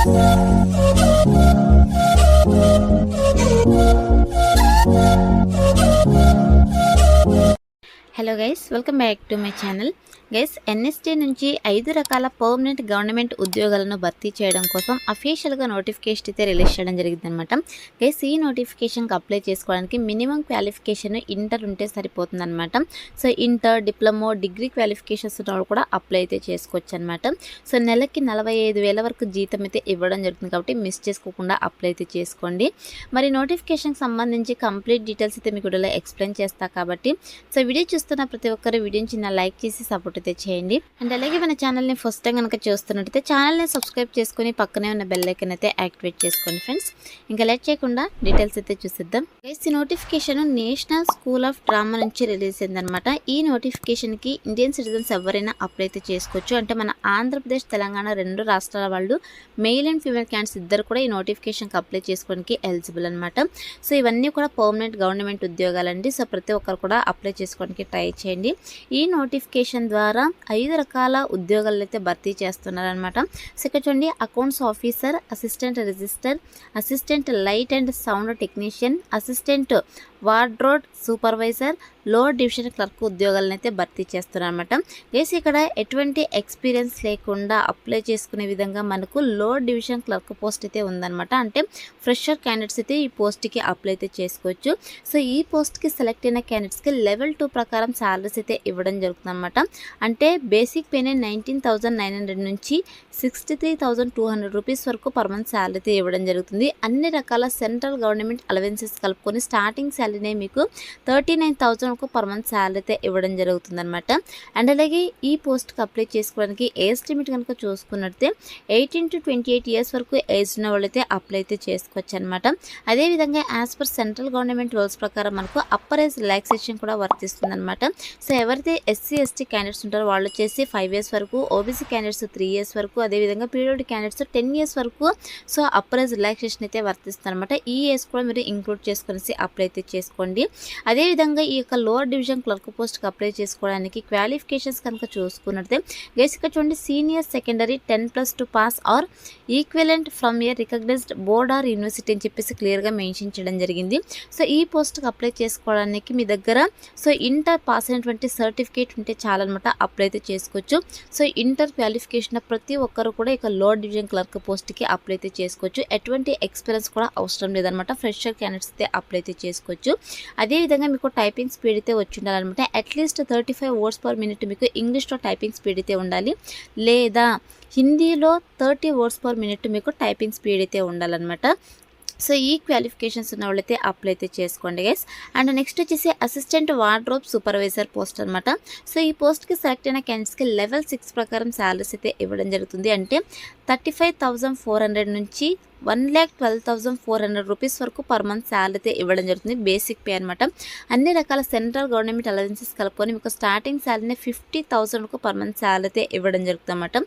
Hello guys, welcome back to my channel. Guys, NST నుంచి 5 రకాల permanent government ఉద్యోగాలను భర్తీ చేయడం కోసం అఫీషియల్గా నోటిఫికేషన్ అయితే రిలీజ్ చేయడం జరిగిందనమాట. గైస్, ఈ నోటిఫికేషన్కి అప్లై చేసుకోవడానికి మినిమం క్వాలిఫికేషన్ ఇంటర్ ఉంటే సరిపోతుందన్నమాట. So inter, diploma, degree qualifications ఉన్నవాళ్ళు కూడా అప్లై అయితే చేసుకోవచ్చు అనమాట. సో నెలకి 45,000 వరకు జీతం అయితే ఇవ్వడం జరుగుతుంది కాబట్టి మిస్ చేసుకోకుండా అప్లై అయితే చేసుకోండి. మరి నోటిఫికేషన్కి సంబంధించి కంప్లీట్ డీటెయిల్స్ అయితే మీకు వీడియోలో ఎక్స్ప్లెయిన్ చేస్తా కాబట్టి సో వీడియో చూస్తున్న ప్రతి ఒక్కరు వీడియోని చిన్న లైక్ చేసి సపోర్ట్ అయితే చేయండి. అండ్ అలాగే మన ఛానల్ని ఫస్ట్ టైం కనుక చూస్తున్నట్టయితే ఛానల్ని సబ్స్క్రైబ్ చేసుకుని పక్కనే ఉన్న బెల్ ఐకాన్ అయితే యాక్టివేట్ చేసుకోండి ఫ్రెండ్స్. ఇంకా లేట్ చేయకుండా డీటెయిల్స్ అయితే చూసిద్దాం. ఈ notification national school of drama నుంచి రిలీజ్ అయిందనమాట. ఈ నోటిఫికేషన్కి ఇండియన్ సిటిజన్స్ ఎవరైనా అప్లై అయితే చేసుకోవచ్చు. అంటే మన ఆంధ్రప్రదేశ్, తెలంగాణ 2 రాష్ట్రాల వాళ్ళు మెయిల్ అండ్ ఫీమేల్ క్యాండిడేట్స్ ఇద్దరు కూడా ఈ నోటిఫికేషన్కి అప్లై చేసుకోవడానికి ఎలిజిబుల్ అనమాట. సో ఇవన్నీ కూడా పర్మనెంట్ గవర్నమెంట్ ఉద్యోగాలండి. సో ప్రతి ఒక్కరు కూడా అప్లై చేసుకోవడానికి ట్రై చేయండి. ఈ నోటిఫికేషన్ ద్వారా 5 రకాల ఉద్యోగాలు అయితే భర్తీ చేస్తున్నారనమాట. సో ఇక్కడ చూడండి, accounts officer, assistant register, assistant light and sound technician, assistant wardrobe supervisor, lower division clerk ఉద్యోగాలను అయితే భర్తీ చేస్తున్నారు అనమాట. గైస్, ఇక్కడ ఎటువంటి ఎక్స్పీరియన్స్ లేకుండా అప్లై చేసుకునే విధంగా మనకు లోవర్ డివిజన్ క్లర్క్ పోస్ట్ అయితే ఉందన్నమాట. అంటే ఫ్రెషర్ క్యాండిడేట్స్ అయితే ఈ పోస్ట్కి అప్లై అయితే చేసుకోవచ్చు. సో ఈ పోస్ట్కి సెలెక్ట్ అయిన క్యాండిడేట్స్కి లెవెల్ 2 ప్రకారం శాలరీస్ అయితే ఇవ్వడం జరుగుతుంది అనమాట. అంటే బేసిక్ పేనే 19,900 నుంచి 63,200 రూపీస్ వరకు పర్ మంత్ శాలరీ అయితే ఇవ్వడం జరుగుతుంది. అన్ని రకాల సెంట్రల్ గవర్నమెంట్ అలవెన్సెస్ కలుపుకొని స్టార్టింగ్ శాలరీనే మీకు 39,000 పర్ మంత్ శాలరీ అయితే ఇవ్వడం జరుగుతుంది అనమాట. అండ్ అలాగే ఈ పోస్ట్కి అప్లై చేసుకోవడానికి ఏజ్ లిమిట్ కనుక చూసుకున్నట్టే 18 to 28 ఇయర్స్ వరకు ఏజ్ ఉన్న వాళ్ళైతే అప్లై అయితే చేసుకోవచ్చు అనమాట. అదేవిధంగా as per central government rules ప్రకారం మనకు అప్పర్ ఏజ్ రిలాక్సేషన్ కూడా వర్తిస్తుంది అనమాట. సో ఎవరైతే ఎస్సీ ఎస్టీ క్యాండిడేట్స్ ఉంటారో వాళ్ళు వచ్చేసి 5 ఇయర్స్ వరకు, ఓబీసీ క్యాండిడేట్స్ 3 ఇయర్స్ వరకు, అదేవిధంగా పీడబ్ల్యూడీ క్యాండిడేట్స్ 10 ఇయర్స్ వరకు సో అప్పర్ ఏజ్ రిలాక్సేషన్ అయితే వర్తిస్తుంది అనమాట. ఈ ఏజ్ కూడా మీరు ఇంక్లూడ్ చేసుకునేసి అప్లై అయితే చేసుకోండి. అదేవిధంగా ఈ యొక్క లోవర్ డివిజన్ క్లర్క్ పోస్ట్కి అప్లై చేసుకోవడానికి క్వాలిఫికేషన్స్ కనుక చూసుకున్నట్టే బేసిక్గా చూడండి, senior secondary 10+2 pass or equivalent from a recognised board or university అని చెప్పేసి క్లియర్గా మెన్షన్ చేయడం జరిగింది. సో ఈ పోస్ట్కి అప్లై చేసుకోవడానికి మీ దగ్గర సో ఇంటర్ పాస్ అయినటువంటి సర్టిఫికేట్ ఉంటే చాలన్నమాట, అప్లై అయితే చేసుకోవచ్చు. సో ఇంటర్ క్వాలిఫికేషన్ ప్రతి ఒక్కరు కూడా ఇక లోవర్ డివిజన్ క్లర్క్ పోస్ట్కి అప్లై అయితే చేసుకోవచ్చు. ఎటువంటి ఎక్స్పీరియన్స్ కూడా అవసరం లేదనమాట. ఫ్రెషర్ క్యాండిడేట్స్ అయితే అప్లై అయితే చేసుకోవచ్చు. అదేవిధంగా మీకు టైపింగ్ స్పీడ్ అయితే వచ్చి ఉండాలన్నమాట. అట్లీస్ట్ 35 words per minute మీకు ఇంగ్లీష్లో టైపింగ్ స్పీడ్ అయితే ఉండాలి, లేదా హిందీలో 30 words per minute మీకు టైపింగ్ స్పీడ్ అయితే ఉండాలన్నమాట. సో ఈ క్వాలిఫికేషన్స్ ఉన్న వాళ్ళైతే అప్లై అయితే చేసుకోండి గైస్. అండ్ నెక్స్ట్ వచ్చేసి అసిస్టెంట్ వార్డ్రోబ్ సూపర్వైజర్ పోస్ట్ అనమాట. సో ఈ పోస్ట్కి సెలెక్ట్ అయిన క్యాండిడేట్స్కి లెవెల్ 6 ప్రకారం శాలరీస్ అయితే ఇవ్వడం జరుగుతుంది. అంటే 35,400 నుంచి 1,12,400 రూపీస్ వరకు పర్ మంత్ శాలరీ అయితే ఇవ్వడం జరుగుతుంది. బేసిక్ పే అనమాట. అన్ని రకాల సెంట్రల్ గవర్నమెంట్ అలవెన్సెస్ కలుపుకొని మీకు స్టార్టింగ్ శాలరీని 50,000 వరకు పర్ మంత్ శాలరీ అయితే ఇవ్వడం జరుగుతుంది అనమాట.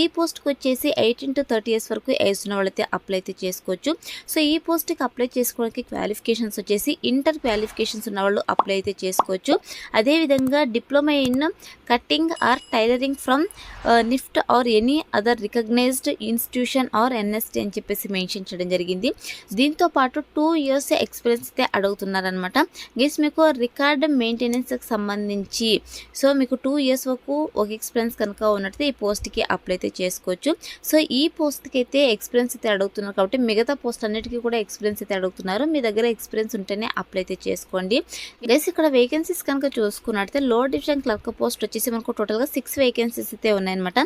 ఈ పోస్ట్కి వచ్చేసి 18 to 30 ఇయర్స్ వరకు ఏజ్ ఉన్న వాళ్ళైతే అప్లై అయితే చేసుకోవచ్చు. సో ఈ పోస్ట్కి అప్లై చేసుకోవడానికి క్వాలిఫికేషన్స్ వచ్చేసి ఇంటర్ క్వాలిఫికేషన్స్ ఉన్న వాళ్ళు అప్లై అయితే చేసుకోవచ్చు. అదేవిధంగా diploma in cutting or tailoring from NIFT or any other recognised institution or NST అని చెప్పేసి మెన్షన్ చేయడం జరిగింది. దీంతో పాటు 2 years ఎక్స్పీరియన్స్ అయితే అడుగుతున్నారనమాట. గైస్, మీకు రికార్డ్ మెయింటెనెన్స్కి సంబంధించి సో మీకు 2 years వరకు ఒక ఎక్స్పీరియన్స్ కనుక ఉన్నట్టు ఈ పోస్ట్కి అప్లై అయితే చేసుకోవచ్చు. సో ఈ పోస్ట్కి అయితే ఎక్స్పీరియన్స్ అయితే అడుగుతున్నారు కాబట్టి మిగతా పోస్ట్ అన్నిటికీ కూడా ఎక్స్పీరియన్స్ అయితే అడుగుతున్నారు. మీ దగ్గర ఎక్స్పీరియన్స్ ఉంటేనే అప్లై అయితే చేసుకోండి. గైస్, ఇక్కడ వేకెన్సీస్ కనుక చూసుకున్నట్లయితే లోవర్ డివిజన్ క్లర్క్ పోస్ట్ వచ్చేసి మనకు టోటల్గా 6 వేకెన్సీస్ అయితే ఉన్నాయన్నమాట.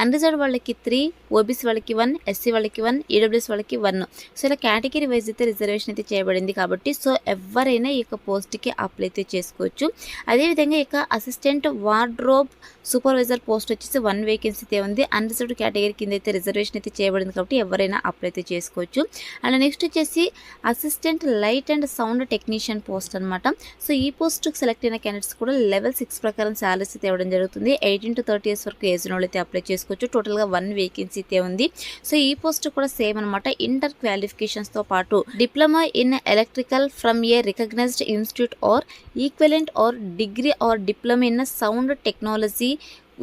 అన్రిజర్వ్డ్ వాళ్ళకి 3, ఓబీసీ వాళ్ళకి 1, ఎస్సీ వాళ్ళకి 1, ఈడబ్ల్యూఎస్ వాళ్ళకి 1. సో ఇలా కేటగిరీ వైజ్ అయితే రిజర్వేషన్ అయితే చేయబడింది కాబట్టి సో ఎవరైనా ఈ యొక్క పోస్ట్కి అప్లై అయితే చేసుకోవచ్చు. అదేవిధంగా ఇక అసిస్టెంట్ వార్డ్రోబ్ సూపర్వైజర్ పోస్ట్ వచ్చేసి 1 వేకెన్సీ అయితే ఉంది. అన్రిజర్వ్డ్ కేటగిరీ కింద అయితే రిజర్వేషన్ అయితే చేయబడింది కాబట్టి ఎవరైనా అప్లై అయితే చేసుకోవచ్చు. అండ్ నెక్స్ట్ వచ్చేసి assistant light and sound technician post అనమాట. సో ఈ పోస్ట్కి సెలెక్ట్ అయిన క్యాండిడేట్స్ కూడా లెవెల్ 6 ప్రకారం శాలరీస్ అయితే ఇవ్వడం జరుగుతుంది. 18 to 30 ఇయర్స్ వరకు ఏజ్ ఉన్న వాళ్ళు అయితే అప్లై చేసుకోవచ్చు. టోటల్గా 1 వేకెన్సీ అయితే ఉంది. సో ఈ పోస్ట్ కూడా సేమ్ అనమాట. ఇంటర్ క్వాలిఫికేషన్స్తో పాటు diploma in electrical from a recognised institute or equivalent or degree or diploma in sound technology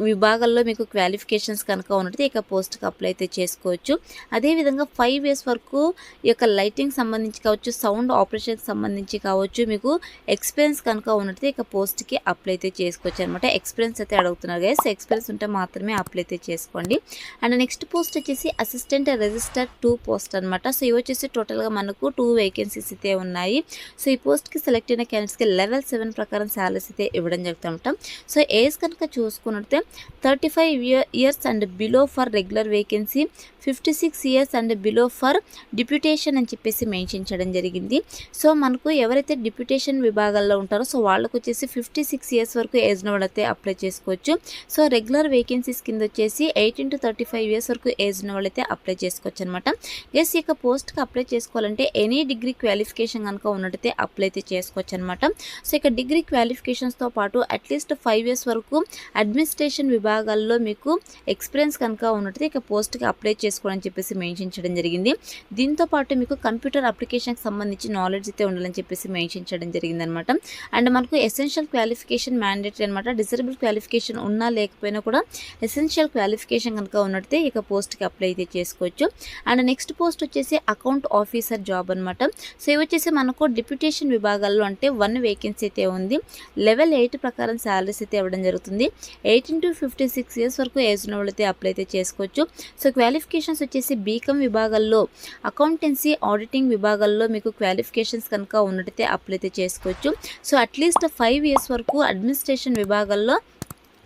విభాగాల్లో మీకు క్వాలిఫికేషన్స్ కనుక ఉన్నట్టు ఇక పోస్ట్కి అప్లై అయితే చేసుకోవచ్చు. అదేవిధంగా 5 ఇయర్స్ వరకు ఈ యొక్క లైటింగ్ సంబంధించి కావచ్చు, సౌండ్ ఆపరేషన్కి సంబంధించి కావచ్చు, మీకు ఎక్స్పీరియన్స్ కనుక ఉన్నట్టు ఇక పోస్ట్కి అప్లై అయితే చేసుకోవచ్చు అనమాట. ఎక్స్పీరియన్స్ అయితే అడుగుతున్నారు గైస్. ఎక్స్పీరియన్స్ ఉంటే మాత్రమే అప్లై అయితే చేసుకోండి. అండ్ నెక్స్ట్ పోస్ట్ వచ్చేసి అసిస్టెంట్ రిజిస్టర్ 2 పోస్ట్ అనమాట. సో ఇవి వచ్చేసి టోటల్గా మనకు 2 వేకెన్సీస్ అయితే ఉన్నాయి. సో ఈ పోస్ట్కి సెలెక్ట్ అయిన క్యాండిడేట్స్కి లెవెల్ 7 ప్రకారం శాలరీస్ అయితే ఇవ్వడం జరుగుతుంటాం. సో ఏజ్ కనుక చూసుకున్నట్టే 35 years and below for regular vacancy, 56 years and below for deputation అని చెప్పేసి మెన్షన్ చేయడం జరిగింది. సో మనకు ఎవరైతే డిప్యూటేషన్ విభాగాల్లో ఉంటారో సో వాళ్ళకు వచ్చేసి 56 ఇయర్స్ వరకు ఏజ్ వాళ్ళైతే అప్లై చేసుకోవచ్చు. సో రెగ్యులర్ వేకెన్సీస్ కింద వచ్చేసి 18 to 35 ఇయర్స్ వరకు ఏజ్ ఉన్న వాళ్ళైతే అప్లై చేసుకోవచ్చు అనమాట. ఎస్ ఇక పోస్ట్కి అప్లై చేసుకోవాలంటే ఎనీ డిగ్రీ క్వాలిఫికేషన్ కనుక ఉన్నట్టయితే అప్లై అయితే చేసుకోవచ్చు అనమాట. సో ఇక డిగ్రీ క్వాలిఫికేషన్స్తో పాటు అట్లీస్ట్ 5 ఇయర్స్ వరకు అడ్మినిస్ట్రేషన్ విభాగాల్లో మీకు ఎక్స్పీరియన్స్ కనుక ఉన్నట్టయితే ఇక పోస్ట్కి అప్లై చేసుకోవాలని చెప్పేసి మెన్షన్ చేయడం జరిగింది. దీంతో పాటు మీకు కంప్యూటర్ అప్లికేషన్కి సంబంధించి నాలెడ్జ్ అయితే ఉండాలని చెప్పేసి మెన్షన్ చేయడం జరిగింది అనమాట. అండ్ మనకు ఎసెన్షియల్ క్వాలిఫికేషన్ మ్యాండేటరీ అనమాట. డిజరబుల్ క్వాలిఫికేషన్ ఉన్నా లేకపోయినా కూడా ఎసెన్షియల్ క్వాలిఫికేషన్ కనుక ఉన్నట్టయితే ఇక పోస్ట్కి అప్లై అయితే చేసుకోవచ్చు. అండ్ నెక్స్ట్ పోస్ట్ వచ్చేసి అకౌంట్ ఆఫీసర్ జాబ్ అనమాట. సో ఇవి వచ్చేసి మనకు డిప్యూటేషన్ విభాగాల్లో అంటే 1 వేకెన్సీ అయితే ఉంది. లెవెల్ 8 ప్రకారం శాలరీస్ అయితే ఇవ్వడం జరుగుతుంది. 18 to 56 ఇయర్స్ వరకు ఏజ్ ఉన్న వాళ్ళైతే అప్లై అయితే చేసుకోవచ్చు. సో క్వాలిఫికేషన్స్ వచ్చేసి బీకామ్ విభాగాల్లో, అకౌంటెన్సీ, ఆడిటింగ్ విభాగాల్లో మీకు క్వాలిఫికేషన్స్ కనుక ఉన్నట్టయితే అప్లై అయితే చేసుకోవచ్చు. సో అట్లీస్ట్ 5 ఇయర్స్ వరకు అడ్మినిస్ట్రేషన్ విభాగాల్లో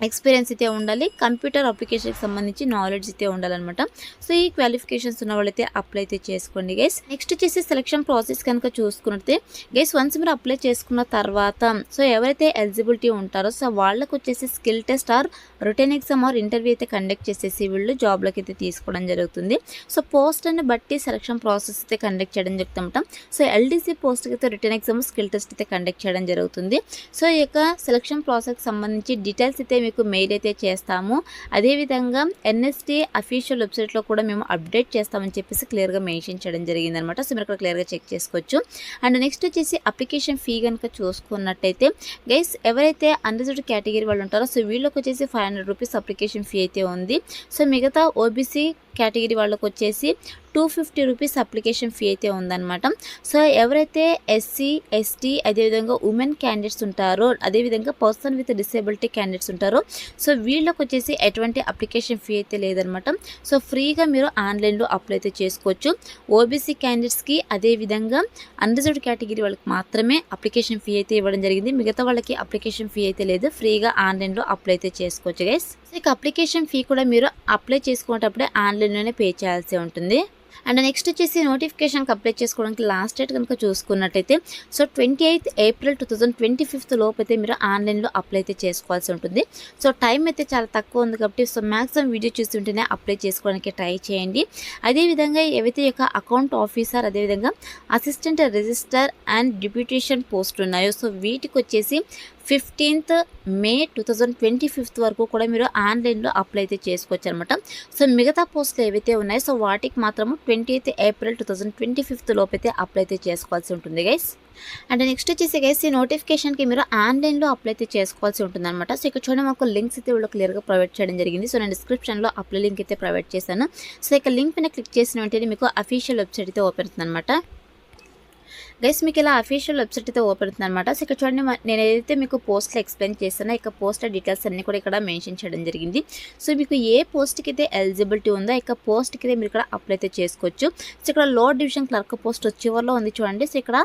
ఎక్స్పీరియన్స్ అయితే ఉండాలి. కంప్యూటర్ అప్లికేషన్కి సంబంధించి నాలెడ్జ్ అయితే ఉండాలన్నమాట. సో ఈ క్వాలిఫికేషన్స్ ఉన్న వాళ్ళైతే అప్లై అయితే చేసుకోండి గైస్. నెక్స్ట్ వచ్చేసి సెలక్షన్ ప్రాసెస్ కనుక చూసుకున్నట్టే గైస్, వన్స్ మీరు అప్లై చేసుకున్న తర్వాత సో ఎవరైతే ఎలిజిబిలిటీ ఉంటారో సో వాళ్ళకు వచ్చేసి skill test or written exam or interview అయితే కండక్ట్ చేసేసి వీళ్ళు జాబ్లోకి అయితే తీసుకోవడం జరుగుతుంది. సో పోస్ట్ అని బట్టి సెలక్షన్ ప్రాసెస్ అయితే కండక్ట్ చేయడం జరుగుతుంటాం. సో ఎల్డీసీ పోస్ట్కి అయితే రిటర్న్ ఎగ్జామ్, స్కిల్ టెస్ట్ అయితే కండక్ట్ చేయడం జరుగుతుంది. సో ఈ యొక్క సెలక్షన్ ప్రాసెస్కి సంబంధించి డీటెయిల్స్ అయితే మీకు మెయిల్ అయితే చేస్తాము. అదేవిధంగా ఎన్ఎస్టీ అఫీషియల్ వెబ్సైట్లో కూడా మేము అప్డేట్ చేస్తామని చెప్పేసి క్లియర్గా మెన్షన్ చేయడం జరిగింది అనమాట. సో మీరు ఇక్కడ క్లియర్గా చెక్ చేసుకోవచ్చు. అండ్ నెక్స్ట్ వచ్చేసి అప్లికేషన్ ఫీ కనుక చూసుకున్నట్టయితే గైస్, ఎవరైతే అన్రిజర్వ్డ్ కేటగిరీ వాళ్ళు ఉంటారో సో వీళ్ళకి వచ్చేసి 500 రూపీస్ అప్లికేషన్ ఫీ అయితే ఉంది. సో మిగతా ఓబీసీ కేటగిరీ వాళ్ళకి వచ్చేసి 250 రూపీస్ అప్లికేషన్ ఫీ అయితే ఉందన్నమాట. సో ఎవరైతే ఎస్సీ, ఎస్టీ, అదేవిధంగా ఉమెన్ క్యాండిడేట్స్ ఉంటారో, అదేవిధంగా పర్సన్ విత్ డిసేబిలిటీ క్యాండిడేట్స్ ఉంటారో సో వీళ్ళకి వచ్చేసి ఎటువంటి అప్లికేషన్ ఫీ అయితే లేదనమాట. సో ఫ్రీగా మీరు ఆన్లైన్లో అప్లై అయితే చేసుకోవచ్చు. ఓబీసీ క్యాండిడేట్స్కి అదేవిధంగా అన్రిజర్వ్డ్ కేటగిరీ వాళ్ళకి మాత్రమే అప్లికేషన్ ఫీ అయితే ఇవ్వడం జరిగింది. మిగతా వాళ్ళకి అప్లికేషన్ ఫీ అయితే లేదు. ఫ్రీగా ఆన్లైన్లో అప్లై అయితే చేసుకోవచ్చు గైస్. సో ఇక అప్లికేషన్ ఫీ కూడా మీరు అప్లై చేసుకునేటప్పుడే ఆన్లైన్లోనే పే చేయాల్సి ఉంటుంది. అండ్ నెక్స్ట్ వచ్చేసి నోటిఫికేషన్కి అప్లై చేసుకోవడానికి లాస్ట్ డేట్ కనుక చూసుకున్నట్టయితే సో 28 ఏప్రిల్ 2025 లోపు అయితే మీరు ఆన్లైన్లో అప్లై అయితే చేసుకోవాల్సి ఉంటుంది. సో టైం అయితే చాలా తక్కువ ఉంది కాబట్టి సో మ్యాక్సిమం వీడియో చూస్తుంటేనే అప్లై చేసుకోవడానికి ట్రై చేయండి. అదేవిధంగా ఏవైతే యొక్క అకౌంట్ ఆఫీసర్, అదేవిధంగా assistant register and deputation post ఉన్నాయో సో వీటికి వచ్చేసి 15th మే 2025 వరకు కూడా మీరు ఆన్లైన్లో అప్లై అయితే చేసుకోవచ్చు అనమాట. సో మిగతా పోస్టులు ఏవైతే ఉన్నాయో సో వాటికి మాత్రము 28 ఏప్రిల్ 2025 లోపు అయితే అప్లై అయితే చేసుకోవాల్సి ఉంటుంది గైస్. అండ్ నెక్స్ట్ వచ్చేసి గైస్, ఈ నోటిఫికేషన్కి మీరు ఆన్లైన్లో అప్లై అయితే చేసుకోవాల్సి ఉంటుంది అనమాట. సో ఇక్కడ చూడండి, మాకు లింక్స్ అయితే వీళ్ళు క్లియర్గా ప్రొవైడ్ చేయడం జరిగింది. సో నేను డిస్క్రిప్షన్లో అప్లై లింక్ అయితే ప్రొవైడ్ చేశాను. సో ఇక లింక్ పైన క్లిక్ చేసిన వెంటనే మీకు అఫీషియల్ వెబ్సైట్ అయితే ఓపెన్ అవుతుంది అనమాట. గైస్ మీకు ఇలా అఫీషియల్ వెబ్సైట్ అయితే ఓపెన్ అవుతుంది అనమాట. సో ఇక్కడ చూడండి, నేను ఏదైతే మీకు పోస్ట్లో ఎక్స్ప్లెయిన్ చేస్తానో ఇక పోస్టర్ డీటెయిల్స్ అన్ని కూడా ఇక్కడ మెన్షన్ చేయడం జరిగింది. సో మీకు ఏ పోస్ట్కి అయితే ఎలిజిబిలిటీ ఉందో ఇక పోస్ట్కి అయితే మీరు ఇక్కడ అప్లై అయితే చేసుకోవచ్చు. సో ఇక్కడ లో డివిజన్ క్లర్క్ పోస్ట్ చివరిలో ఉంది చూడండి. సో ఇక్కడ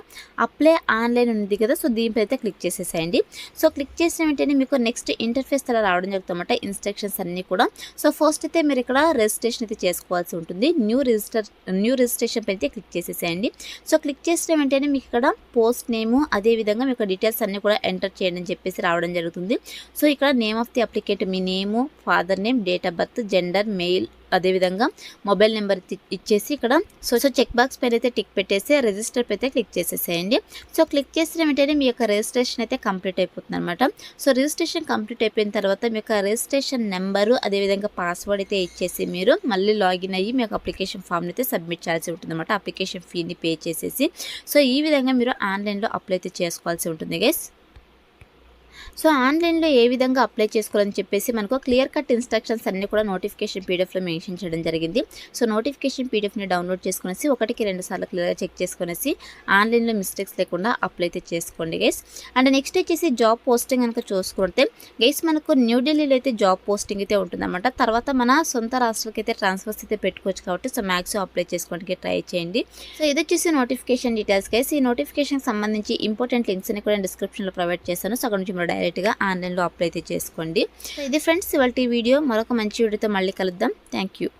అప్లై ఆన్లైన్ ఉంది కదా, సో దీనిపై అయితే క్లిక్ చేసేసేయండి. సో క్లిక్ చేసిన వెంటనే మీకు నెక్స్ట్ ఇంటర్ఫేస్ అలా రావడం జరుగుతుందన్నమాట. ఇన్స్ట్రక్షన్స్ అన్నీ కూడా. సో ఫస్ట్ అయితే మీరు ఇక్కడ రిజిస్ట్రేషన్ అయితే చేసుకోవాల్సి ఉంటుంది. న్యూ రిజిస్ట్రేషన్ పై అయితే క్లిక్ చేసేసేయండి. సో క్లిక్ చేసిన వెంటనే మీకు ఇక్కడ పోస్ట్ నేము, అదేవిధంగా మీకు డీటెయిల్స్ అన్నీ కూడా ఎంటర్ చేయండి అని చెప్పేసి రావడం జరుగుతుంది. సో ఇక్కడ నేమ్ ఆఫ్ ది అప్లికేట్, మీ name, father name, date of birth, gender, male, అదేవిధంగా మొబైల్ నెంబర్ ఇచ్చేసి ఇక్కడ సో చెక్ బాక్స్ పైన అయితే టిక్ పెట్టేసి రిజిస్టర్ పై అయితే క్లిక్ చేసేసేయండి. సో క్లిక్ చేసిన వెంటనే మీ యొక్క రిజిస్ట్రేషన్ అయితే కంప్లీట్ అయిపోతుంది అనమాట. సో రిజిస్ట్రేషన్ కంప్లీట్ అయిపోయిన తర్వాత మీ యొక్క రిజిస్ట్రేషన్ నెంబరు, అదేవిధంగా పాస్వర్డ్ అయితే ఇచ్చేసి మీరు మళ్ళీ లాగిన్ అయ్యి మీ యొక్క అప్లికేషన్ ఫామ్ని అయితే సబ్మిట్ చేయాల్సి ఉంటుంది అనమాట. అప్లికేషన్ ఫీని పే చేసేసి సో ఈ విధంగా మీరు ఆన్లైన్లో అప్లై అయితే చేసుకోవాల్సి ఉంటుంది గైస్. సో ఆన్లైన్లో ఏ విధంగా అప్లై చేసుకోవాలని చెప్పేసి మనకు క్లియర్ కట్ ఇన్స్ట్రక్షన్స్ అన్నీ కూడా నోటిఫికేషన్ పీడిఎఫ్లో మెన్షన్ చేయడం జరిగింది. సో నోటిఫికేషన్ పీడిఎఫ్ని డౌన్లోడ్ చేసుకునేసి 1-2 సార్లు క్లియర్గా చెక్ చేసుకునేసి ఆన్లైన్లో మిస్టేక్స్ లేకుండా అప్లై అయితే చేసుకోండి గైస్. అండ్ నెక్స్ట్ వచ్చేసి జాబ్ పోస్టింగ్ కనుక చూసుకుంటే గైస్ మనకు న్యూఢిల్లీలో అయితే జాబ్ పోస్టింగ్ అయితే ఉంటుందన్నమాట. తర్వాత మన సొంత రాష్ట్రాలకి అయితే ట్రాన్స్ఫర్స్ అయితే పెట్టుకోవచ్చు కాబట్టి సో మ్యాక్సిమం అప్లై చేసుకోవడానికి ట్రై చేయండి. సో ఇది వచ్చేసి నోటిఫికేషన్ డీటెయిల్స్ గైస్. ఈ నోటిఫికేషన్కి సంబంధించి ఇంపార్టెంట్ లింక్స్ అని కూడా డిస్క్రిప్షన్లో ప్రొవైడ్ చేశాను. సో అక్కడ నుంచి మీరు డైరెక్ట్గా ఆన్లైన్లో అప్లై అయితే చేసుకోండి. సో ఇది ఫ్రెండ్స్ ఇవాళ వీడియో. మరొక మంచి వీడియోతో మళ్ళీ కలుద్దాం. Thank you.